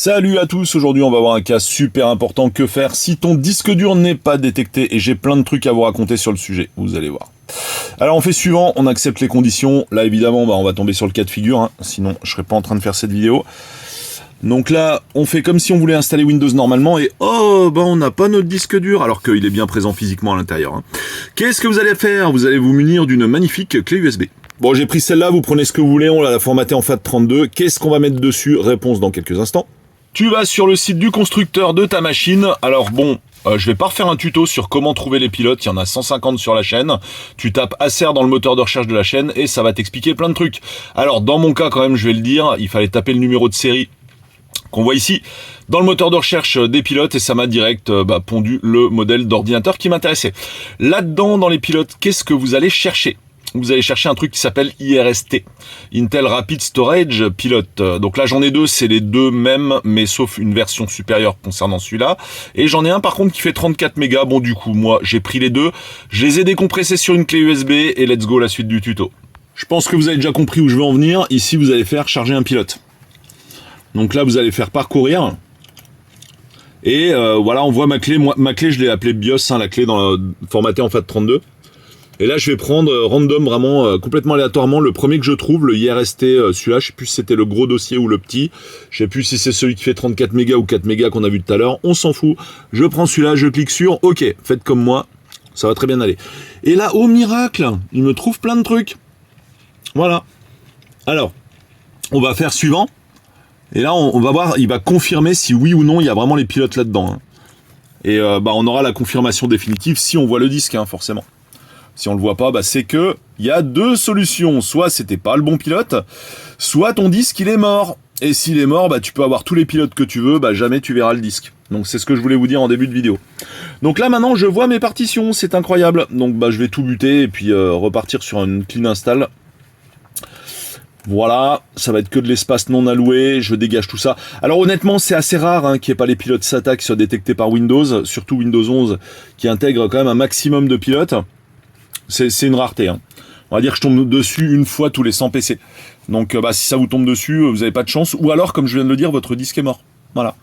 Salut à tous, aujourd'hui on va voir un cas super important. Que faire si ton disque dur n'est pas détecté? Et j'ai plein de trucs à vous raconter sur le sujet, vous allez voir. Alors on fait suivant, on accepte les conditions. Là évidemment on va tomber sur le cas de figure, hein. Sinon je serais pas en train de faire cette vidéo. Donc là on fait comme si on voulait installer Windows normalement et on n'a pas notre disque dur alors qu'il est bien présent physiquement à l'intérieur, hein. Qu'est-ce que vous allez faire? Vous allez vous munir d'une magnifique clé USB. Bon, j'ai pris celle-là, vous prenez ce que vous voulez, on l'a formatée en FAT32. Qu'est-ce qu'on va mettre dessus? Réponse dans quelques instants. Tu vas sur le site du constructeur de ta machine. Alors bon, je vais pas refaire un tuto sur comment trouver les pilotes, il y en a 150 sur la chaîne. Tu tapes Acer dans le moteur de recherche de la chaîne et ça va t'expliquer plein de trucs. Alors dans mon cas quand même, je vais le dire, il fallait taper le numéro de série qu'on voit ici dans le moteur de recherche des pilotes et ça m'a direct pondu le modèle d'ordinateur qui m'intéressait. Là-dedans, dans les pilotes, qu'est-ce que vous allez chercher? Vous allez chercher un truc qui s'appelle IRST, Intel Rapid Storage Pilot. Donc là j'en ai deux, c'est les deux mêmes, mais sauf une version supérieure concernant celui-là. Et j'en ai un par contre qui fait 34 mégas. Bon du coup, moi j'ai pris les deux, je les ai décompressés sur une clé USB et let's go la suite du tuto. Je pense que vous avez déjà compris où je veux en venir. Ici vous allez faire charger un pilote. Donc là vous allez faire parcourir. Et voilà, on voit ma clé. Moi, ma clé je l'ai appelée BIOS, hein, la clé formatée en FAT32. Et là, je vais prendre random, vraiment complètement aléatoirement, le premier que je trouve, le IRST, celui-là, je sais plus si c'était le gros dossier ou le petit. Je sais plus si c'est celui qui fait 34 mégas ou 4 mégas qu'on a vu tout à l'heure. On s'en fout. Je prends celui-là, je clique sur OK. Faites comme moi. Ça va très bien aller. Et là, au miracle, il me trouve plein de trucs. Voilà. Alors, on va faire suivant. Et là, on va voir, il va confirmer si oui ou non, il y a vraiment les pilotes là-dedans, hein. Et on aura la confirmation définitive si on voit le disque, hein, forcément. Si on le voit pas, c'est que il y a deux solutions. Soit c'était pas le bon pilote, soit ton disque il est mort. Et s'il est mort, tu peux avoir tous les pilotes que tu veux, jamais tu verras le disque. Donc c'est ce que je voulais vous dire en début de vidéo. Donc là maintenant je vois mes partitions, c'est incroyable. Donc je vais tout buter et puis repartir sur une clean install. Voilà, ça va être que de l'espace non alloué, je dégage tout ça. Alors honnêtement, c'est assez rare qu'il n'y ait pas les pilotes SATA qui soient détectés par Windows, surtout Windows 11 qui intègre quand même un maximum de pilotes. C'est une rareté, hein. On va dire que je tombe dessus une fois tous les 100 PC. Donc si ça vous tombe dessus, vous n'avez pas de chance. Ou alors, comme je viens de le dire, votre disque est mort. Voilà.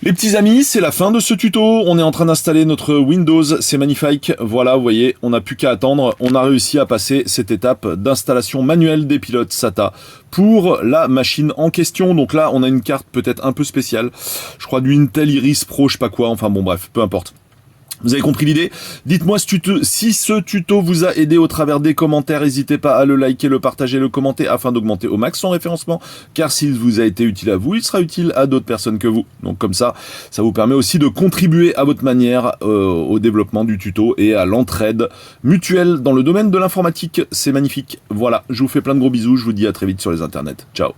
Les petits amis, c'est la fin de ce tuto. On est en train d'installer notre Windows, c'est magnifique. Voilà, vous voyez, on n'a plus qu'à attendre. On a réussi à passer cette étape d'installation manuelle des pilotes SATA pour la machine en question. Donc là, on a une carte peut-être un peu spéciale. Je crois du Intel Iris Pro, je sais pas quoi. Enfin bon, bref, peu importe. Vous avez compris l'idée? Dites-moi si ce tuto vous a aidé au travers des commentaires. N'hésitez pas à le liker, le partager, le commenter afin d'augmenter au max son référencement. Car s'il vous a été utile à vous, il sera utile à d'autres personnes que vous. Donc comme ça vous permet aussi de contribuer à votre manière au développement du tuto et à l'entraide mutuelle dans le domaine de l'informatique. C'est magnifique. Voilà, je vous fais plein de gros bisous. Je vous dis à très vite sur les internets. Ciao.